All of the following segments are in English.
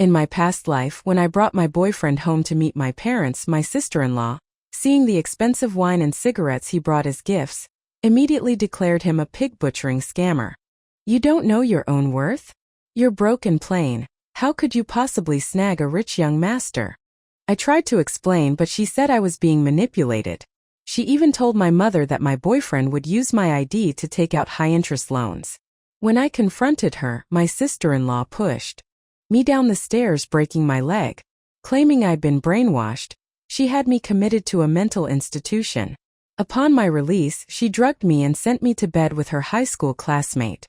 In my past life, when I brought my boyfriend home to meet my parents, my sister-in-law, seeing the expensive wine and cigarettes he brought as gifts, immediately declared him a pig-butchering scammer. You don't know your own worth? You're broke and plain. How could you possibly snag a rich young master? I tried to explain, but she said I was being manipulated. She even told my mother that my boyfriend would use my ID to take out high-interest loans. When I confronted her, my sister-in-law pushed me down the stairs, breaking my leg. Claiming I'd been brainwashed, she had me committed to a mental institution. Upon my release, she drugged me and sent me to bed with her high school classmate.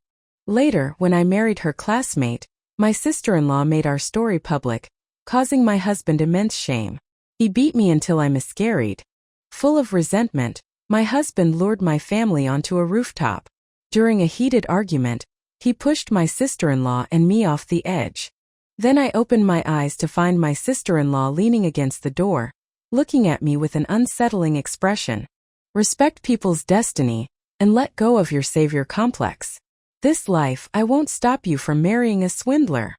Later, when I married her classmate, my sister-in-law made our story public, causing my husband immense shame. He beat me until I miscarried. Full of resentment, my husband lured my family onto a rooftop. During a heated argument, he pushed my sister-in-law and me off the edge. Then I opened my eyes to find my sister-in-law leaning against the door, looking at me with an unsettling expression. Respect people's destiny, and let go of your savior complex. This life, I won't stop you from marrying a swindler.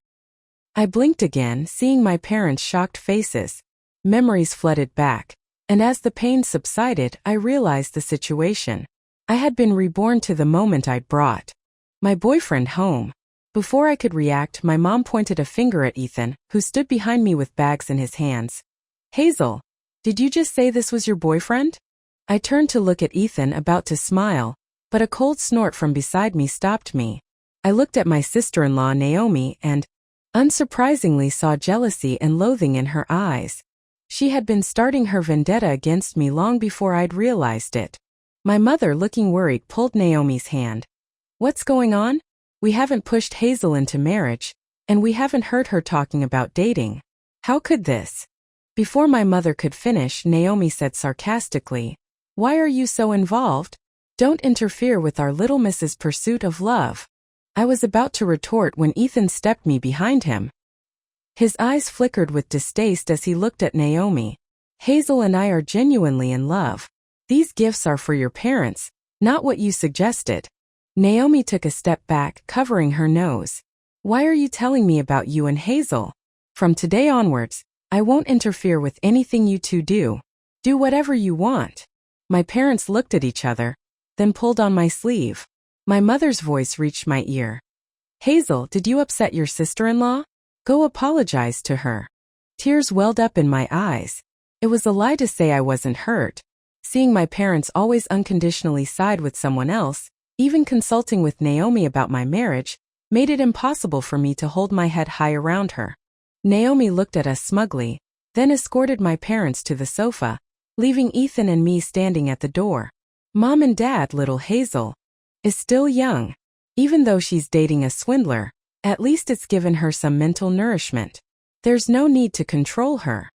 I blinked again, seeing my parents' shocked faces. Memories flooded back, and as the pain subsided, I realized the situation. I had been reborn to the moment I'd brought my boyfriend home. Before I could react, my mom pointed a finger at Ethan, who stood behind me with bags in his hands. Hazel, did you just say this was your boyfriend? I turned to look at Ethan, about to smile, but a cold snort from beside me stopped me. I looked at my sister-in-law Naomi and, unsurprisingly, saw jealousy and loathing in her eyes. She had been starting her vendetta against me long before I'd realized it. My mother, looking worried, pulled Naomi's hand. What's going on? We haven't pushed Hazel into marriage, and we haven't heard her talking about dating. How could this? Before my mother could finish, Naomi said sarcastically, Why are you so involved? Don't interfere with our little Miss's pursuit of love. I was about to retort when Ethan stepped me behind him. His eyes flickered with distaste as he looked at Naomi. Hazel and I are genuinely in love. These gifts are for your parents, not what you suggested. Naomi took a step back, covering her nose. Why are you telling me about you and Hazel? From today onwards, I won't interfere with anything you two do. Do whatever you want. My parents looked at each other, then pulled on my sleeve. My mother's voice reached my ear. Hazel, did you upset your sister-in-law? Go apologize to her. Tears welled up in my eyes. It was a lie to say I wasn't hurt. Seeing my parents always unconditionally side with someone else, even consulting with Naomi about my marriage, made it impossible for me to hold my head high around her. Naomi looked at us smugly, then escorted my parents to the sofa, leaving Ethan and me standing at the door. Mom and Dad, little Hazel is still young. Even though she's dating a swindler, at least it's given her some mental nourishment. There's no need to control her.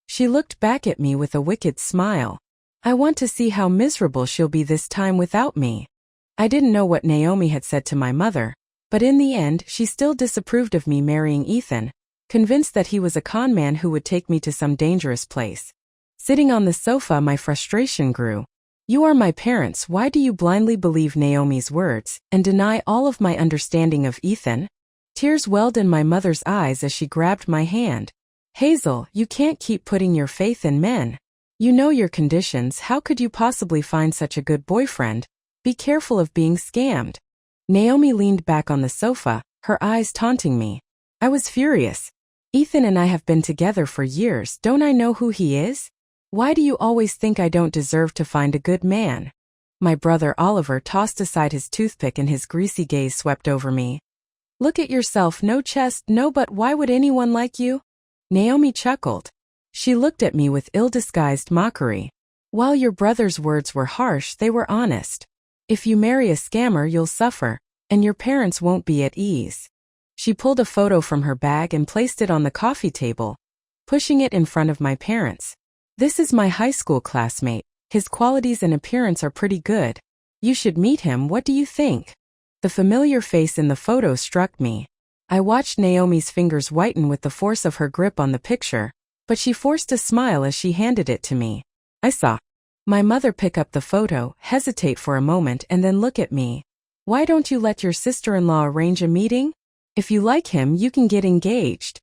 She looked back at me with a wicked smile. I want to see how miserable she'll be this time without me. I didn't know what Naomi had said to my mother, but in the end she still disapproved of me marrying Ethan, convinced that he was a con man who would take me to some dangerous place. Sitting on the sofa, my frustration grew. You are my parents, why do you blindly believe Naomi's words, and deny all of my understanding of Ethan? Tears welled in my mother's eyes as she grabbed my hand. Hazel, you can't keep putting your faith in men. You know your conditions, how could you possibly find such a good boyfriend? Be careful of being scammed. Naomi leaned back on the sofa, her eyes taunting me. I was furious. Ethan and I have been together for years, don't I know who he is? Why do you always think I don't deserve to find a good man? My brother Oliver tossed aside his toothpick and his greasy gaze swept over me. Look at yourself, no chest, no butt, why would anyone like you? Naomi chuckled. She looked at me with ill-disguised mockery. While your brother's words were harsh, they were honest. If you marry a scammer, you'll suffer, and your parents won't be at ease. She pulled a photo from her bag and placed it on the coffee table, pushing it in front of my parents. This is my high school classmate. His qualities and appearance are pretty good. You should meet him, what do you think? The familiar face in the photo struck me. I watched Naomi's fingers whiten with the force of her grip on the picture, but she forced a smile as she handed it to me. I saw my mother pick up the photo, hesitate for a moment, and then look at me. Why don't you let your sister-in-law arrange a meeting? If you like him, you can get engaged.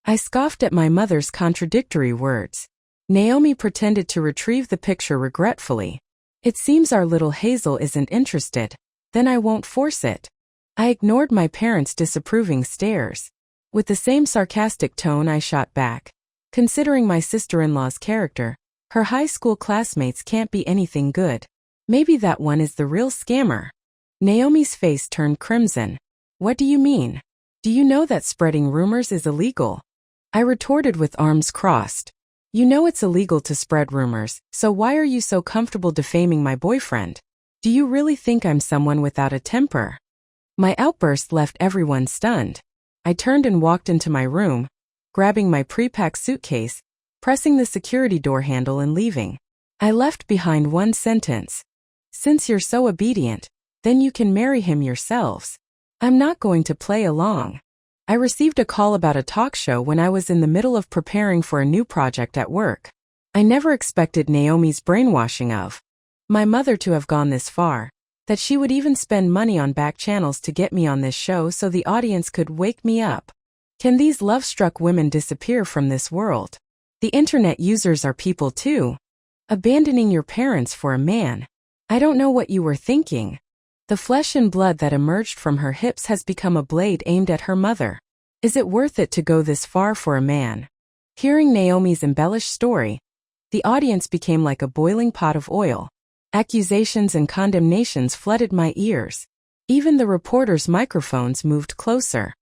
I scoffed at my mother's contradictory words. Naomi pretended to retrieve the picture regretfully. It seems our little Hazel isn't interested. Then I won't force it. I ignored my parents' disapproving stares. With the same sarcastic tone I shot back. Considering my sister-in-law's character, her high school classmates can't be anything good. Maybe that one is the real scammer. Naomi's face turned crimson. What do you mean? Do you know that spreading rumors is illegal? I retorted with arms crossed. You know it's illegal to spread rumors, so why are you so comfortable defaming my boyfriend? Do you really think I'm someone without a temper? My outburst left everyone stunned. I turned and walked into my room, grabbing my pre-packed suitcase, pressing the security door handle and leaving. I left behind one sentence. Since you're so obedient, then you can marry him yourselves. I'm not going to play along. I received a call about a talk show when I was in the middle of preparing for a new project at work. I never expected Naomi's brainwashing of my mother to have gone this far, that she would even spend money on back channels to get me on this show so the audience could wake me up. Can these love-struck women disappear from this world? The internet users are people too. Abandoning your parents for a man. I don't know what you were thinking. The flesh and blood that emerged from her hips has become a blade aimed at her mother. Is it worth it to go this far for a man? Hearing Naomi's embellished story, the audience became like a boiling pot of oil. Accusations and condemnations flooded my ears. Even the reporters' microphones moved closer.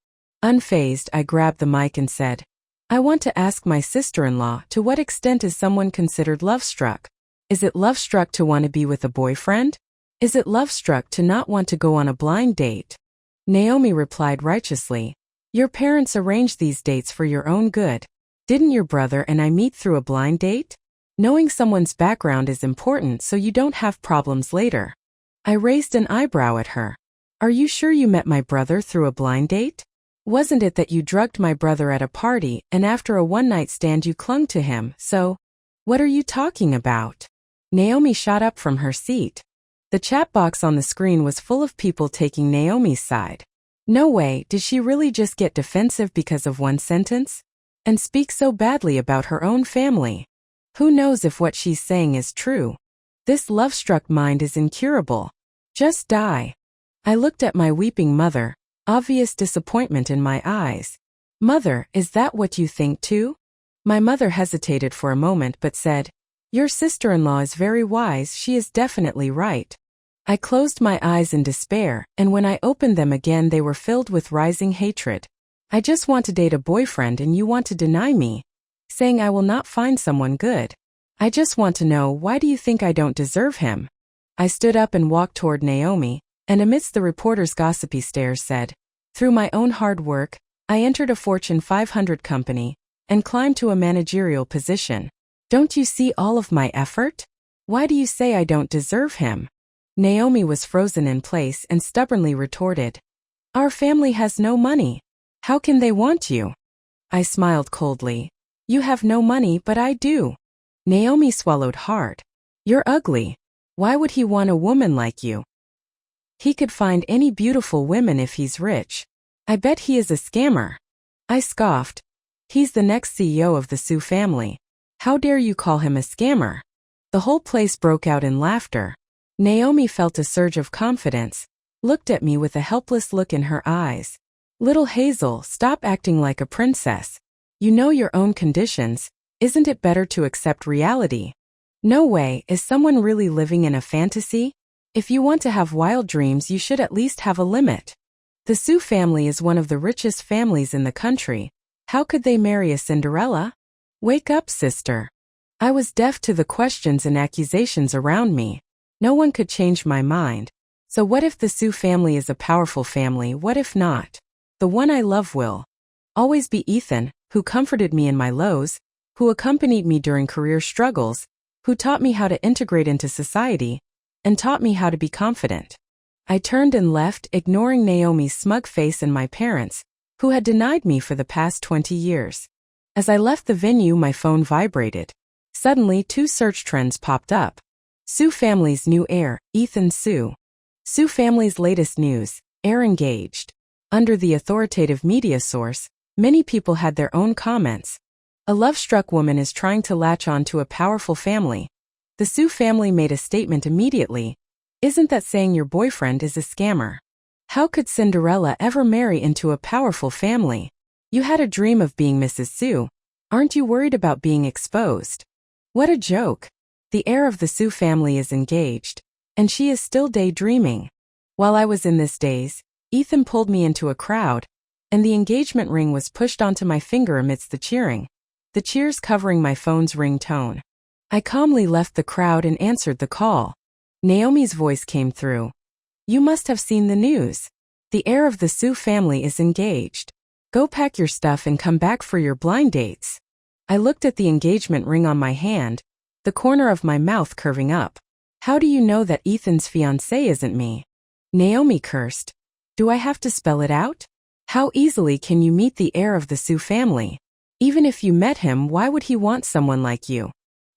Unfazed, I grabbed the mic and said, I want to ask my sister-in-law, to what extent is someone considered love-struck? Is it love-struck to want to be with a boyfriend? Is it love-struck to not want to go on a blind date? Naomi replied righteously, your parents arranged these dates for your own good. Didn't your brother and I meet through a blind date? Knowing someone's background is important so you don't have problems later. I raised an eyebrow at her. Are you sure you met my brother through a blind date? Wasn't it that you drugged my brother at a party and after a one-night stand you clung to him, so? What are you talking about? Naomi shot up from her seat. The chat box on the screen was full of people taking Naomi's side. No way, did she really just get defensive because of one sentence? And speak so badly about her own family? Who knows if what she's saying is true? This love-struck mind is incurable. Just die. I looked at my weeping mother, obvious disappointment in my eyes. Mother, is that what you think too? My mother hesitated for a moment but said, your sister-in-law is very wise, she is definitely right. I closed my eyes in despair, and when I opened them again they were filled with rising hatred. I just want to date a boyfriend and you want to deny me, saying I will not find someone good. I just want to know, why do you think I don't deserve him? I stood up and walked toward Naomi, and amidst the reporters' gossipy stares said, through my own hard work, I entered a Fortune 500 company, and climbed to a managerial position. Don't you see all of my effort? Why do you say I don't deserve him? Naomi was frozen in place and stubbornly retorted, our family has no money. How can they want you? I smiled coldly. You have no money, but I do. Naomi swallowed hard. You're ugly. Why would he want a woman like you? He could find any beautiful women if he's rich. I bet he is a scammer. I scoffed. He's the next CEO of the Sue family. How dare you call him a scammer? The whole place broke out in laughter. Naomi felt a surge of confidence, looked at me with a helpless look in her eyes. Little Hazel, stop acting like a princess. You know your own conditions. Isn't it better to accept reality? No way, is someone really living in a fantasy? If you want to have wild dreams, you should at least have a limit. The Sue family is one of the richest families in the country. How could they marry a Cinderella? Wake up, sister. I was deaf to the questions and accusations around me. No one could change my mind. So what if the Sue family is a powerful family? What if not? The one I love will always be Ethan, who comforted me in my lows, who accompanied me during career struggles, who taught me how to integrate into society, and taught me how to be confident. I turned and left, ignoring Naomi's smug face and my parents, who had denied me for the past 20 years. As I left the venue, my phone vibrated. Suddenly, 2 search trends popped up. Sue family's new heir, Ethan Sue. Sue family's latest news, heir engaged. Under the authoritative media source, Many people had their own comments. A love-struck woman is trying to latch on to a powerful family. The Sue family made a statement immediately. Isn't that saying your boyfriend is a scammer? How could Cinderella ever marry into a powerful family? You had a dream of being Mrs. Sue. Aren't you worried about being exposed? What a joke. The heir of the Sue family is engaged, and she is still daydreaming. While I was in this daze, Ethan pulled me into a crowd, and the engagement ring was pushed onto my finger amidst the cheering, the cheers covering my phone's ringtone. I calmly left the crowd and answered the call. Naomi's voice came through. You must have seen the news. The heir of the Sue family is engaged. Go pack your stuff and come back for your blind dates. I looked at the engagement ring on my hand, the corner of my mouth curving up. How do you know that Ethan's fiancé isn't me? Naomi cursed. Do I have to spell it out? How easily can you meet the heir of the Sue family? Even if you met him, why would he want someone like you?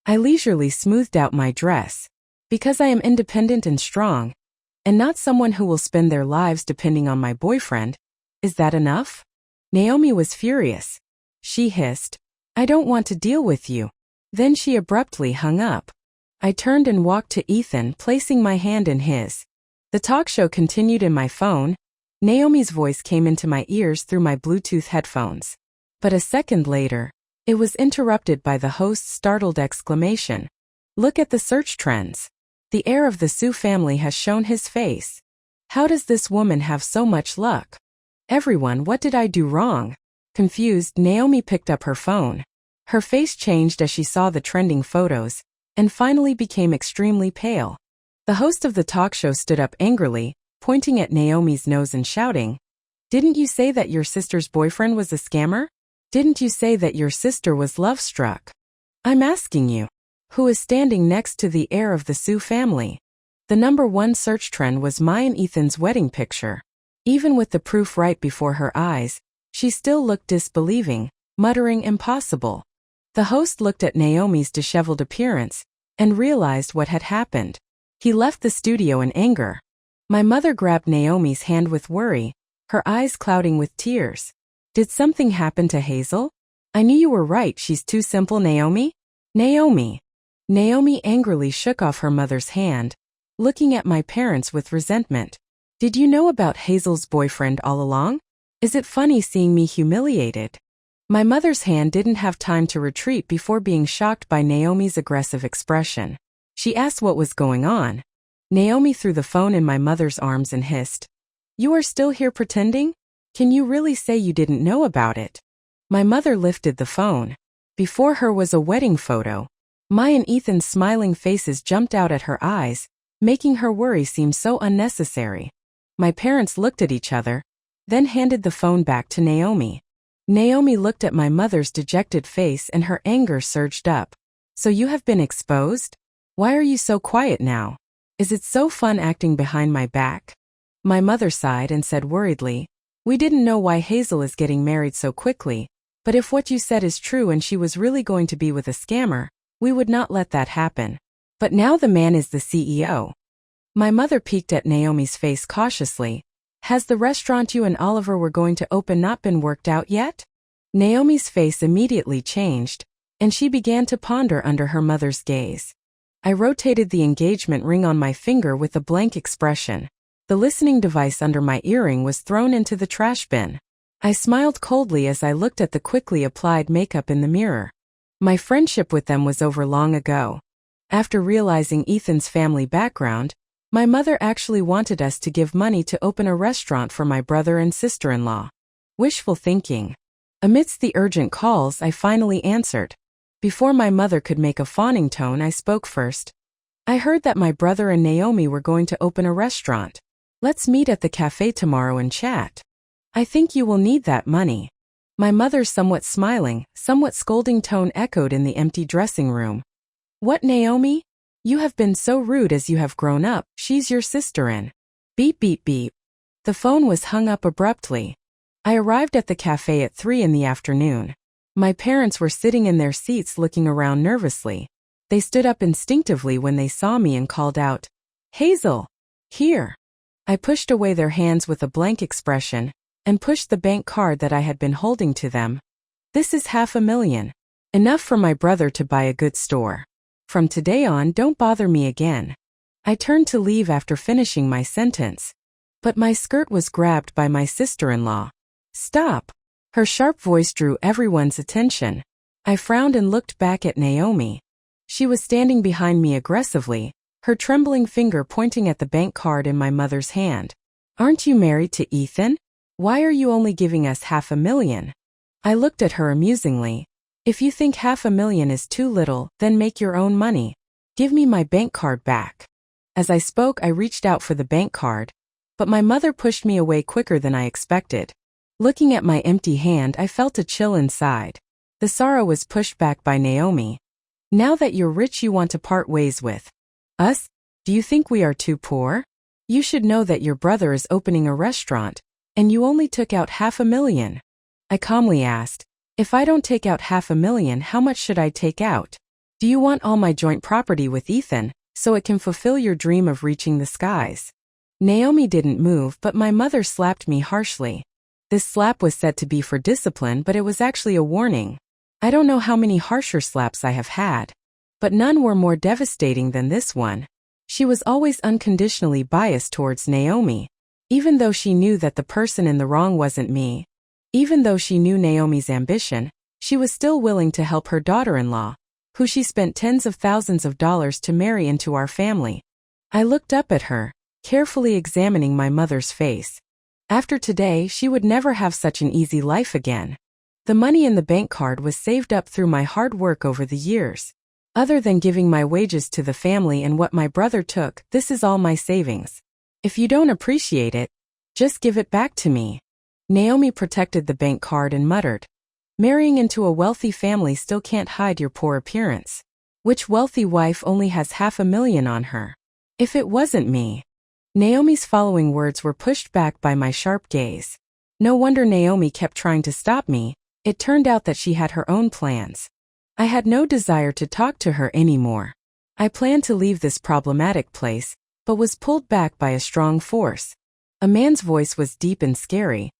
I leisurely smoothed out my dress. Because I am independent and strong, and not someone who will spend their lives depending on my boyfriend. Is that enough? Naomi was furious. She hissed, I don't want to deal with you. Then she abruptly hung up. I turned and walked to Ethan, placing my hand in his. The talk show continued in my phone. Naomi's voice came into my ears through my Bluetooth headphones. But a second later, it was interrupted by the host's startled exclamation. Look at the search trends. The heir of the Sue family has shown his face. How does this woman have so much luck? Everyone, what did I do wrong? Confused, Naomi picked up her phone. Her face changed as she saw the trending photos, and finally became extremely pale. The host of the talk show stood up angrily, pointing at Naomi's nose and shouting, Didn't you say that your sister's boyfriend was a scammer? Didn't you say that your sister was love-struck? I'm asking you. Who is standing next to the heir of the Sue family? The #1 search trend was my and Ethan's wedding picture. Even with the proof right before her eyes, she still looked disbelieving, muttering impossible. The host looked at Naomi's disheveled appearance and realized what had happened. He left the studio in anger. My mother grabbed Naomi's hand with worry, her eyes clouding with tears. Did something happen to Hazel? I knew you were right, she's too simple, Naomi. Naomi. Naomi angrily shook off her mother's hand, looking at my parents with resentment. Did you know about Hazel's boyfriend all along? Is it funny seeing me humiliated? My mother's hand didn't have time to retreat before being shocked by Naomi's aggressive expression. She asked what was going on. Naomi threw the phone in my mother's arms and hissed, You are still here pretending? Can you really say you didn't know about it? My mother lifted the phone. Before her was a wedding photo. My and Ethan's smiling faces jumped out at her eyes, making her worry seem so unnecessary. My parents looked at each other, then handed the phone back to Naomi. Naomi looked at my mother's dejected face and her anger surged up. So you have been exposed? Why are you so quiet now? Is it so fun acting behind my back? My mother sighed and said worriedly, We didn't know why Hazel is getting married so quickly, but if what you said is true and she was really going to be with a scammer, we would not let that happen. But now the man is the CEO. My mother peeked at Naomi's face cautiously. Has the restaurant you and Oliver were going to open not been worked out yet? Naomi's face immediately changed, and she began to ponder under her mother's gaze. I rotated the engagement ring on my finger with a blank expression. The listening device under my earring was thrown into the trash bin. I smiled coldly as I looked at the quickly applied makeup in the mirror. My friendship with them was over long ago. After realizing Ethan's family background, my mother actually wanted us to give money to open a restaurant for my brother and sister-in-law. Wishful thinking. Amidst the urgent calls, I finally answered. Before my mother could make a fawning tone, I spoke first. I heard that my brother and Naomi were going to open a restaurant. Let's meet at the cafe tomorrow and chat. I think you will need that money. My mother's somewhat smiling, somewhat scolding tone echoed in the empty dressing room. What, Naomi? You have been so rude as you have grown up, she's your sister-in. Beep beep beep. The phone was hung up abruptly. I arrived at the cafe at 3 in the afternoon. My parents were sitting in their seats looking around nervously. They stood up instinctively when they saw me and called out, Hazel! Here! I pushed away their hands with a blank expression, and pushed the bank card that I had been holding to them. This is $500,000. Enough for my brother to buy a good store. From today on, don't bother me again. I turned to leave after finishing my sentence. But my skirt was grabbed by my sister-in-law. Stop! Her sharp voice drew everyone's attention. I frowned and looked back at Naomi. She was standing behind me aggressively, her trembling finger pointing at the bank card in my mother's hand. Aren't you married to Ethan? Why are you only giving us $500,000? I looked at her amusingly. If you think $500,000 is too little, then make your own money. Give me my bank card back. As I spoke, I reached out for the bank card, but my mother pushed me away quicker than I expected. Looking at my empty hand, I felt a chill inside. The sorrow was pushed back by Naomi. Now that you're rich, you want to part ways with us? Do you think we are too poor? You should know that your brother is opening a restaurant, and you only took out $500,000. I calmly asked, if I don't take out $500,000, how much should I take out? Do you want all my joint property with Ethan, so it can fulfill your dream of reaching the skies? Naomi didn't move, but my mother slapped me harshly. This slap was said to be for discipline, but it was actually a warning. I don't know how many harsher slaps I have had, but none were more devastating than this one. She was always unconditionally biased towards Naomi, even though she knew that the person in the wrong wasn't me. Even though she knew Naomi's ambition, she was still willing to help her daughter-in-law, who she spent tens of thousands of dollars to marry into our family. I looked up at her, carefully examining my mother's face. After today, she would never have such an easy life again. The money in the bank card was saved up through my hard work over the years. Other than giving my wages to the family and what my brother took, this is all my savings. If you don't appreciate it, just give it back to me. Naomi protected the bank card and muttered, marrying into a wealthy family still can't hide your poor appearance. Which wealthy wife only has $500,000 on her? If it wasn't me. Naomi's following words were pushed back by my sharp gaze. No wonder Naomi kept trying to stop me. It turned out that she had her own plans. I had no desire to talk to her anymore. I planned to leave this problematic place, but was pulled back by a strong force. A man's voice was deep and scary.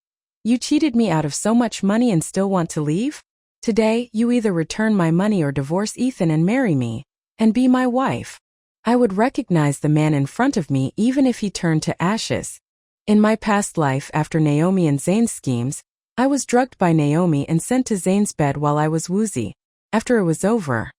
You cheated me out of so much money and still want to leave? Today, you either return my money or divorce Ethan and marry me, and be my wife. I would recognize the man in front of me even if he turned to ashes. In my past life, after Naomi and Zane's schemes, I was drugged by Naomi and sent to Zane's bed while I was woozy. After it was over,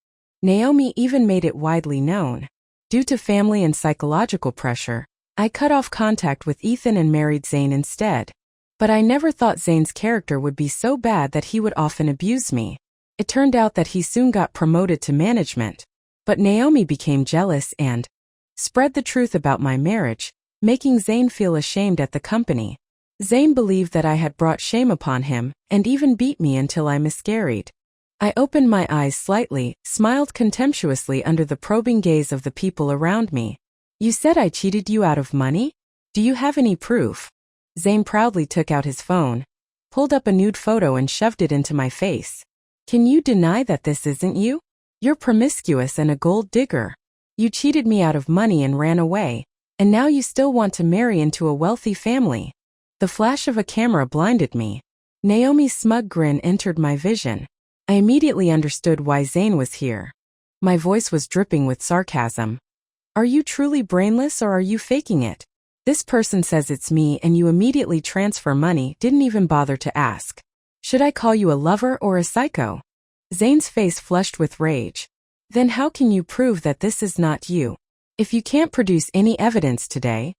Naomi even made it widely known. Due to family and psychological pressure, I cut off contact with Ethan and married Zane instead. But I never thought Zane's character would be so bad that he would often abuse me. It turned out that he soon got promoted to management. But Naomi became jealous and spread the truth about my marriage, making Zane feel ashamed at the company. Zane believed that I had brought shame upon him, and even beat me until I miscarried. I opened my eyes slightly, smiled contemptuously under the probing gaze of the people around me. You said I cheated you out of money? Do you have any proof? Zane proudly took out his phone, pulled up a nude photo and shoved it into my face. Can you deny that this isn't you? You're promiscuous and a gold digger. You cheated me out of money and ran away, and now you still want to marry into a wealthy family. The flash of a camera blinded me. Naomi's smug grin entered my vision. I immediately understood why Zane was here. My voice was dripping with sarcasm. Are you truly brainless or are you faking it? This person says it's me and you immediately transfer money, didn't even bother to ask. Should I call you a lover or a psycho? Zane's face flushed with rage. Then how can you prove that this is not you? If you can't produce any evidence today,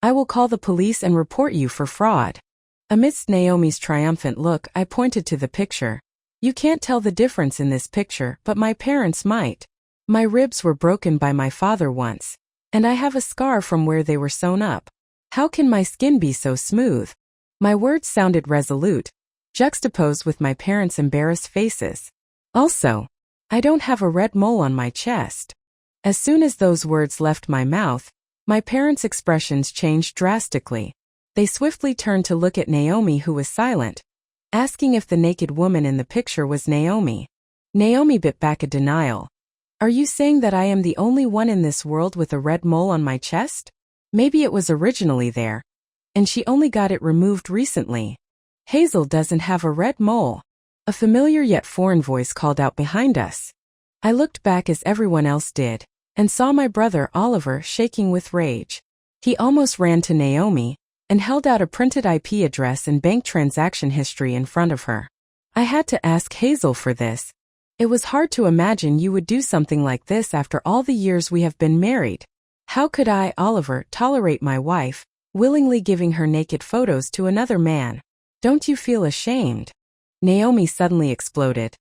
I will call the police and report you for fraud. Amidst Naomi's triumphant look, I pointed to the picture. You can't tell the difference in this picture, but my parents might. My ribs were broken by my father once, and I have a scar from where they were sewn up. How can my skin be so smooth? My words sounded resolute, juxtaposed with my parents' embarrassed faces. Also, I don't have a red mole on my chest. As soon as those words left my mouth, my parents' expressions changed drastically. They swiftly turned to look at Naomi, who was silent, asking if the naked woman in the picture was Naomi. Naomi bit back a denial. Are you saying that I am the only one in this world with a red mole on my chest? Maybe it was originally there, and she only got it removed recently. Hazel doesn't have a red mole. A familiar yet foreign voice called out behind us. I looked back as everyone else did, and saw my brother Oliver shaking with rage. He almost ran to Naomi, and held out a printed IP address and bank transaction history in front of her. I had to ask Hazel for this. It was hard to imagine you would do something like this after all the years we have been married. How could I, Oliver, tolerate my wife, willingly giving her naked photos to another man? Don't you feel ashamed? Naomi suddenly exploded.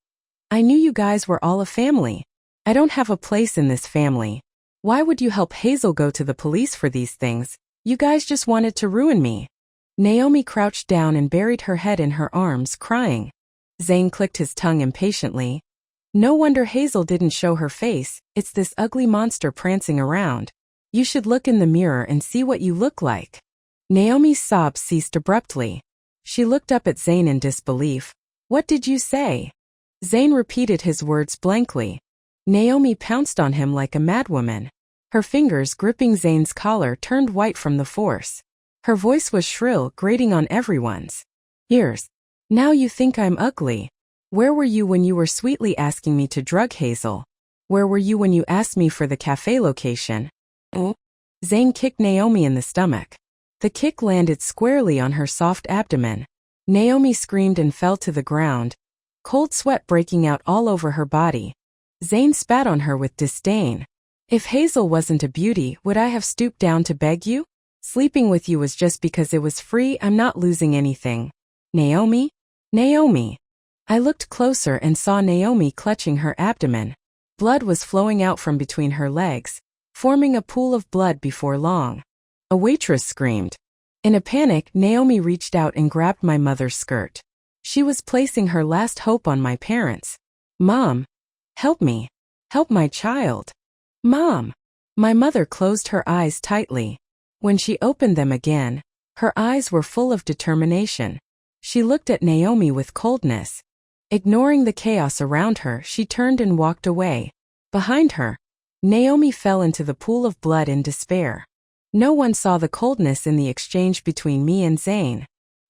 I knew you guys were all a family. I don't have a place in this family. Why would you help Hazel go to the police for these things? You guys just wanted to ruin me. Naomi crouched down and buried her head in her arms, crying. Zane clicked his tongue impatiently. No wonder Hazel didn't show her face. It's this ugly monster prancing around. You should look in the mirror and see what you look like. Naomi's sobs ceased abruptly. She looked up at Zane in disbelief. What did you say? Zane repeated his words blankly. Naomi pounced on him like a madwoman. Her fingers gripping Zane's collar turned white from the force. Her voice was shrill, grating on everyone's ears. Now you think I'm ugly. Where were you when you were sweetly asking me to drug Hazel? Where were you when you asked me for the cafe location? Zane kicked Naomi in the stomach. The kick landed squarely on her soft abdomen. Naomi screamed and fell to the ground, cold sweat breaking out all over her body. Zane spat on her with disdain. If Hazel wasn't a beauty, would I have stooped down to beg you? Sleeping with you was just because it was free. I'm not losing anything. Naomi? Naomi. I looked closer and saw Naomi clutching her abdomen. Blood was flowing out from between her legs, forming a pool of blood before long. A waitress screamed. In a panic, Naomi reached out and grabbed my mother's skirt. She was placing her last hope on my parents. Mom, help me. Help my child. Mom. My mother closed her eyes tightly. When she opened them again, her eyes were full of determination. She looked at Naomi with coldness. Ignoring the chaos around her, she turned and walked away. Behind her, Naomi fell into the pool of blood in despair. No one saw the coldness in the exchange between me and Zane.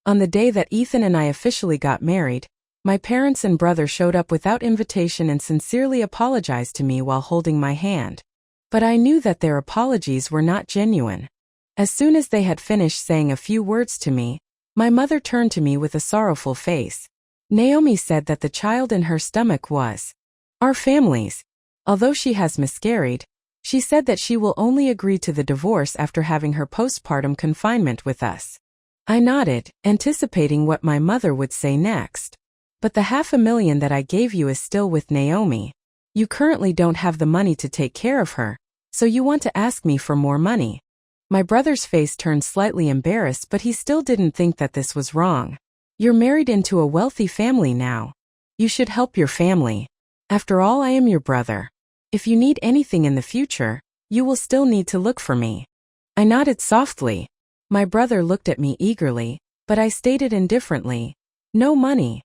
On the day that Ethan and I officially got married, my parents and brother showed up without invitation and sincerely apologized to me while holding my hand. But I knew that their apologies were not genuine. As soon as they had finished saying a few words to me, my mother turned to me with a sorrowful face. Naomi said that the child in her stomach was our family's. Although she has miscarried, she said that she will only agree to the divorce after having her postpartum confinement with us. I nodded, anticipating what my mother would say next. But the $500,000 that I gave you is still with Naomi. You currently don't have the money to take care of her, so you want to ask me for more money. My brother's face turned slightly embarrassed, but he still didn't think that this was wrong. You're married into a wealthy family now. You should help your family. After all, I am your brother. If you need anything in the future, you will still need to look for me. I nodded softly. My brother looked at me eagerly, but I stated indifferently, no money.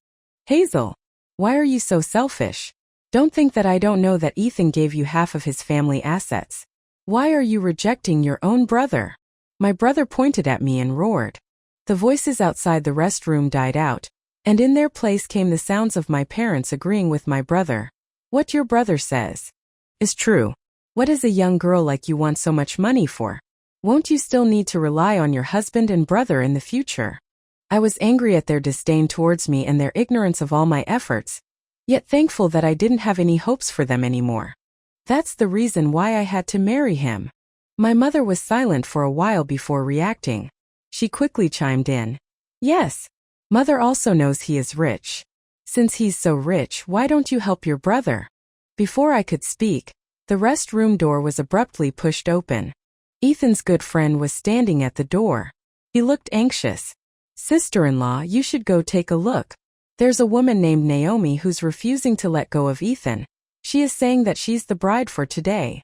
Hazel, why are you so selfish? Don't think that I don't know that Ethan gave you half of his family assets. Why are you rejecting your own brother? My brother pointed at me and roared. The voices outside the restroom died out, and in their place came the sounds of my parents agreeing with my brother. What your brother says is true. What does a young girl like you want so much money for? Won't you still need to rely on your husband and brother in the future? I was angry at their disdain towards me and their ignorance of all my efforts, yet thankful that I didn't have any hopes for them anymore. That's the reason why I had to marry him. My mother was silent for a while before reacting. She quickly chimed in. Yes, Mother also knows he is rich. Since he's so rich, why don't you help your brother? Before I could speak, the restroom door was abruptly pushed open. Ethan's good friend was standing at the door. He looked anxious. Sister-in-law, you should go take a look. There's a woman named Naomi who's refusing to let go of Ethan. She is saying that she's the bride for today.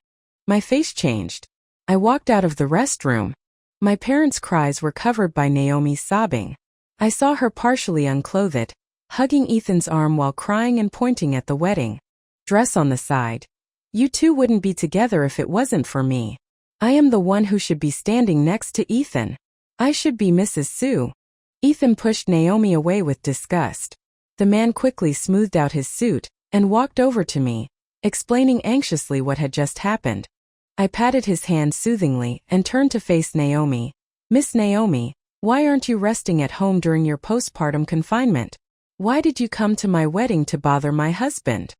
My face changed. I walked out of the restroom. My parents' cries were covered by Naomi's sobbing. I saw her partially unclothed, hugging Ethan's arm while crying and pointing at the wedding dress on the side. You two wouldn't be together if it wasn't for me. I am the one who should be standing next to Ethan. I should be Mrs. Sue. Ethan pushed Naomi away with disgust. The man quickly smoothed out his suit and walked over to me, explaining anxiously what had just happened. I patted his hand soothingly and turned to face Naomi. Miss Naomi, why aren't you resting at home during your postpartum confinement? Why did you come to my wedding to bother my husband?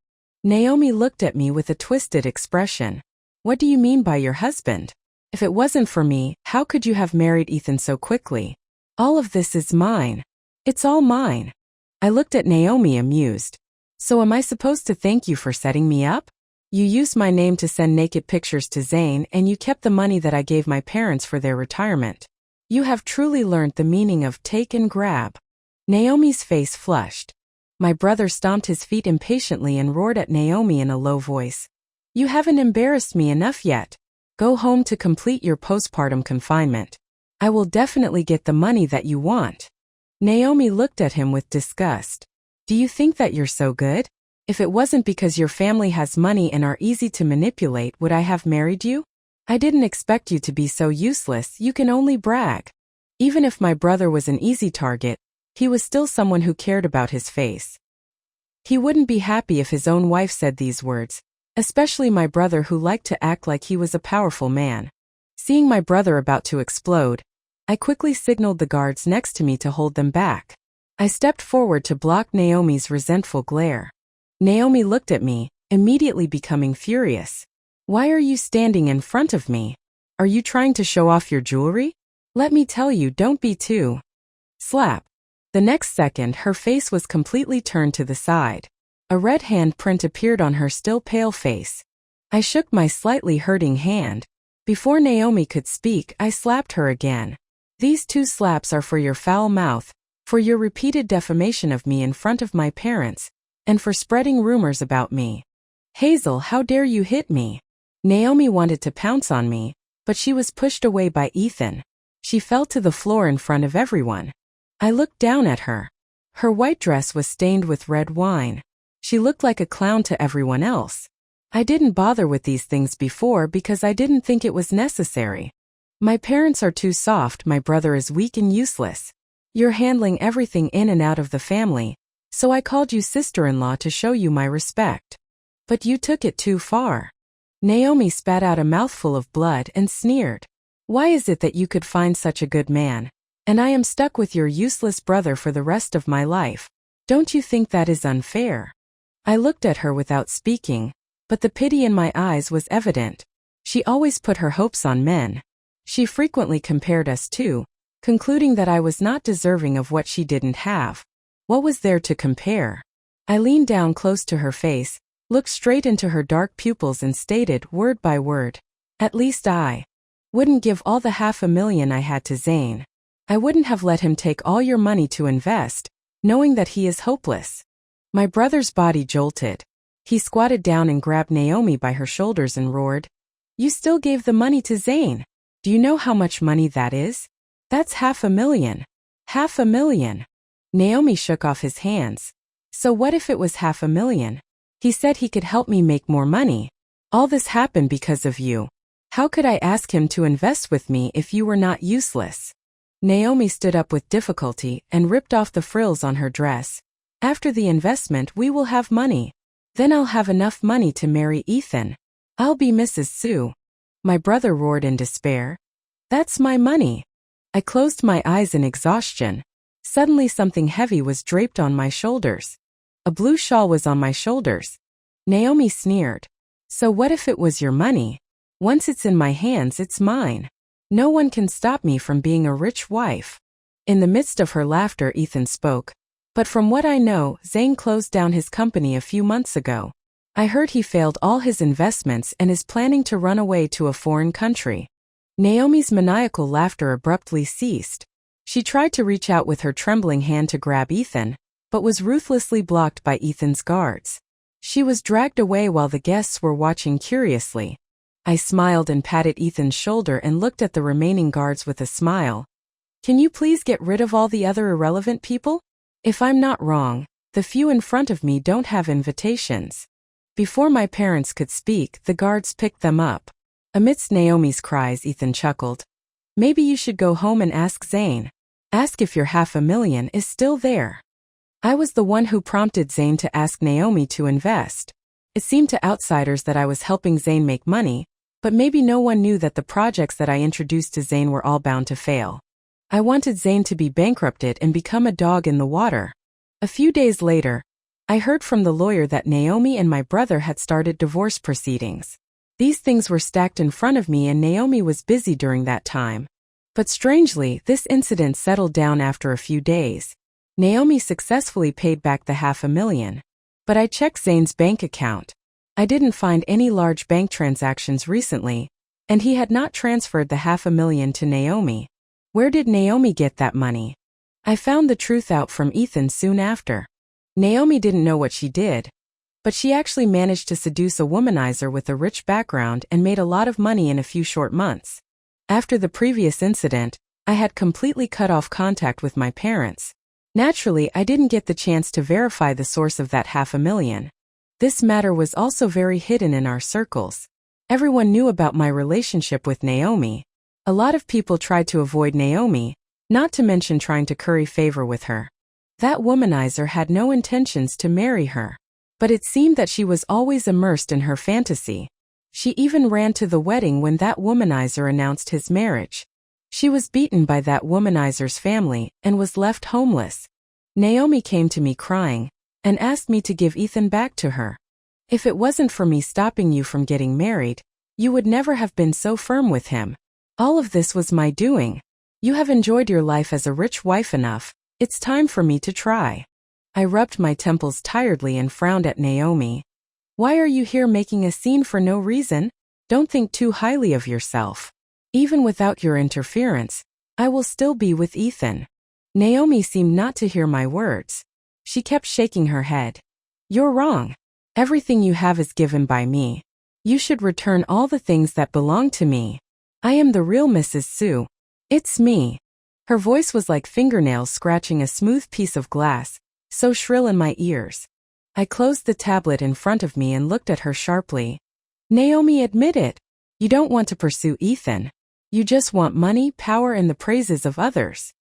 Naomi looked at me with a twisted expression. What do you mean by your husband? If it wasn't for me, how could you have married Ethan so quickly? All of this is mine. It's all mine. I looked at Naomi amused. So am I supposed to thank you for setting me up? You used my name to send naked pictures to Zane and you kept the money that I gave my parents for their retirement. You have truly learned the meaning of take and grab. Naomi's face flushed. My brother stomped his feet impatiently and roared at Naomi in a low voice. You haven't embarrassed me enough yet. Go home to complete your postpartum confinement. I will definitely get the money that you want. Naomi looked at him with disgust. Do you think that you're so good? If it wasn't because your family has money and are easy to manipulate, would I have married you? I didn't expect you to be so useless, you can only brag. Even if my brother was an easy target, he was still someone who cared about his face. He wouldn't be happy if his own wife said these words, especially my brother who liked to act like he was a powerful man. Seeing my brother about to explode, I quickly signaled the guards next to me to hold them back. I stepped forward to block Naomi's resentful glare. Naomi looked at me, immediately becoming furious. Why are you standing in front of me? Are you trying to show off your jewelry? Let me tell you, don't be too. Slap. The next second, her face was completely turned to the side. A red handprint appeared on her still pale face. I shook my slightly hurting hand. Before Naomi could speak, I slapped her again. These 2 slaps are for your foul mouth, for your repeated defamation of me in front of my parents, and for spreading rumors about me. Hazel, how dare you hit me? Naomi wanted to pounce on me, but she was pushed away by Ethan. She fell to the floor in front of everyone. I looked down at her. Her white dress was stained with red wine. She looked like a clown to everyone else. I didn't bother with these things before because I didn't think it was necessary. My parents are too soft, my brother is weak and useless. You're handling everything in and out of the family, so I called you sister-in-law to show you my respect. But you took it too far. Naomi spat out a mouthful of blood and sneered. Why is it that you could find such a good man, and I am stuck with your useless brother for the rest of my life? Don't you think that is unfair? I looked at her without speaking, but the pity in my eyes was evident. She always put her hopes on men. She frequently compared us two, concluding that I was not deserving of what she didn't have. What was there to compare? I leaned down close to her face, looked straight into her dark pupils and stated word by word, at least I wouldn't give all the $500,000 I had to Zane. I wouldn't have let him take all your money to invest, knowing that he is hopeless. My brother's body jolted. He squatted down and grabbed Naomi by her shoulders and roared, "You still gave the money to Zane. Do you know how much money that is? That's $500,000. $500,000. Naomi shook off his hands. So what if it was $500,000? He said he could help me make more money. All this happened because of you. How could I ask him to invest with me if you were not useless?" Naomi stood up with difficulty and ripped off the frills on her dress. "After the investment we will have money. Then I'll have enough money to marry Ethan. I'll be Mrs. Sue." My brother roared in despair. "That's my money." I closed my eyes in exhaustion. Suddenly something heavy was draped on my shoulders. A blue shawl was on my shoulders. Naomi sneered. "So what if it was your money? Once it's in my hands, it's mine. No one can stop me from being a rich wife." In the midst of her laughter, Ethan spoke. "But from what I know, Zane closed down his company a few months ago. I heard he failed all his investments and is planning to run away to a foreign country." Naomi's maniacal laughter abruptly ceased. She tried to reach out with her trembling hand to grab Ethan, but was ruthlessly blocked by Ethan's guards. She was dragged away while the guests were watching curiously. I smiled and patted Ethan's shoulder and looked at the remaining guards with a smile. "Can you please get rid of all the other irrelevant people? If I'm not wrong, the few in front of me don't have invitations." Before my parents could speak, the guards picked them up. Amidst Naomi's cries, Ethan chuckled. "Maybe you should go home and ask Zane. Ask if your $500,000 is still there. I was the one who prompted Zane to ask Naomi to invest. It seemed to outsiders that I was helping Zane make money, but maybe no one knew that the projects that I introduced to Zane were all bound to fail. I wanted Zane to be bankrupted and become a dog in the water. A few days later, I heard from the lawyer that Naomi and my brother had started divorce proceedings. These things were stacked in front of me and Naomi was busy during that time. But strangely, this incident settled down after a few days. Naomi successfully paid back the $500,000. But I checked Zane's bank account. I didn't find any large bank transactions recently, and he had not transferred the $500,000 to Naomi. Where did Naomi get that money? I found the truth out from Ethan soon after. Naomi didn't know what she did, but she actually managed to seduce a womanizer with a rich background and made a lot of money in a few short months. After the previous incident, I had completely cut off contact with my parents. Naturally, I didn't get the chance to verify the source of that $500,000. This matter was also very hidden in our circles. Everyone knew about my relationship with Naomi. A lot of people tried to avoid Naomi, not to mention trying to curry favor with her. That womanizer had no intentions to marry her. But it seemed that she was always immersed in her fantasy. She even ran to the wedding when that womanizer announced his marriage. She was beaten by that womanizer's family and was left homeless. Naomi came to me crying and asked me to give Ethan back to her. If it wasn't for me stopping you from getting married, you would never have been so firm with him. All of this was my doing. You have enjoyed your life as a rich wife enough. It's time for me to try. I rubbed my temples tiredly and frowned at Naomi. Why are you here making a scene for no reason? Don't think too highly of yourself. Even without your interference, I will still be with Ethan. Naomi seemed not to hear my words. She kept shaking her head. You're wrong. Everything you have is given by me. You should return all the things that belong to me. I am the real Mrs. Sue. It's me. Her voice was like fingernails scratching a smooth piece of glass, so shrill in my ears. I closed the tablet in front of me and looked at her sharply. Naomi, admit it. You don't want to pursue Ethan. You just want money, power, and the praises of others.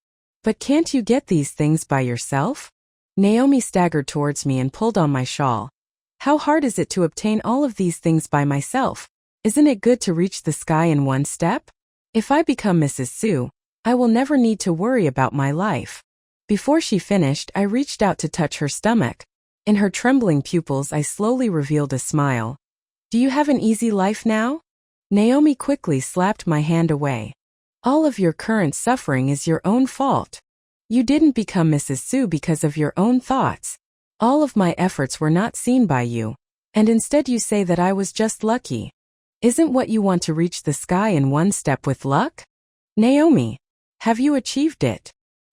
But can't you get these things by yourself? Naomi staggered towards me and pulled on my shawl. How hard is it to obtain all of these things by myself? Isn't it good to reach the sky in one step? If I become Mrs. Sue, I will never need to worry about my life. Before she finished, I reached out to touch her stomach. In her trembling pupils, I slowly revealed a smile. Do you have an easy life now? Naomi quickly slapped my hand away. All of your current suffering is your own fault. You didn't become Mrs. Sue because of your own thoughts. All of my efforts were not seen by you, and instead you say that I was just lucky. Isn't what you want to reach the sky in one step with luck? Naomi, have you achieved it?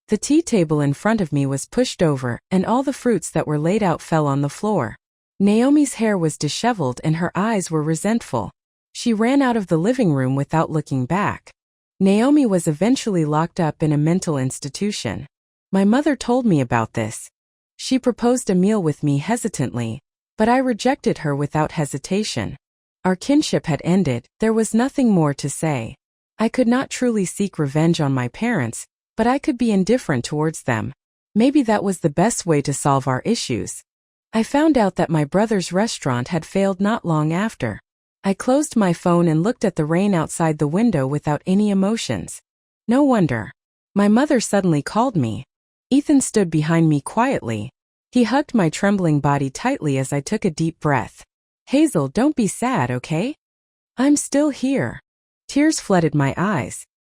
The tea table in front of me was pushed over, and all the fruits that were laid out fell on the floor. Naomi's hair was disheveled and her eyes were resentful. She ran out of the living room without looking back. Naomi was eventually locked up in a mental institution. My mother told me about this. She proposed a meal with me hesitantly, but I rejected her without hesitation. Our kinship had ended, there was nothing more to say. I could not truly seek revenge on my parents, but I could be indifferent towards them. Maybe that was the best way to solve our issues. I found out that my brother's restaurant had failed not long after. I closed my phone and looked at the rain outside the window without any emotions. No wonder. My mother suddenly called me. Ethan stood behind me quietly. He hugged my trembling body tightly as I took a deep breath. Hazel, don't be sad, okay? I'm still here. Tears flooded my eyes.